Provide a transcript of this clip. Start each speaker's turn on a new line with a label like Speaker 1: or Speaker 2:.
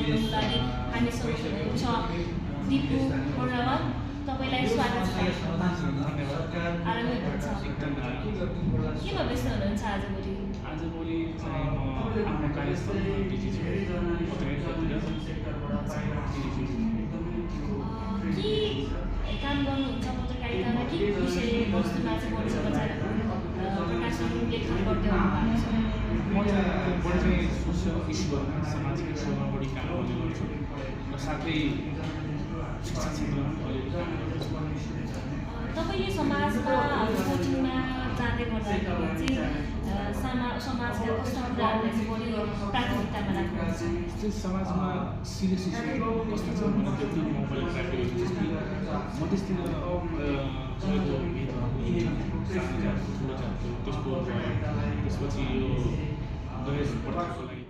Speaker 1: बोल्नुको लागि हामीसँग हुनुहुन्छ दिपु बरुवा। तपाईलाई स्वागत छ। आरामै हुनुहुन्छ? केमा व्यस्त हुनुहुन्छ आजभोलि?
Speaker 2: आजभोलि चाहिँ म आफ्नो कार्यस्थलमा बिजी छु।
Speaker 1: के काम गर्नुहुन्छ पत्रकारितामा? के विषय वस्तुमा चाहिँ बढी समाचारहरू प्रकाशन लेखन गर्दै आउनुभएको छ?
Speaker 2: म चाहिँ बढी चाहिँ सोसियल इस्युहरूमा सामाजिक इस्युमा बढी काम गर्ने गर्छु र साथै शिक्षा क्षेत्रमा अलिअलि काम गर्छु।
Speaker 1: तपाईँले समाजमा भोटिङमा जाँदै गर्दाखेरि चाहिँ समाजका कस्ता कुराहरूलाई चाहिँ बढी प्राथमिकतामा राख्नुहुन्छ?
Speaker 2: समाजमा सिरियस इस्यु कस्ता छ भने त्यति म पहिला राखेको छु। जस्तै मध्यस्थीय भएको भेदभाव सानो जातको ठुलो जातको त्यसपछि यो दहेज प्रथाको लागि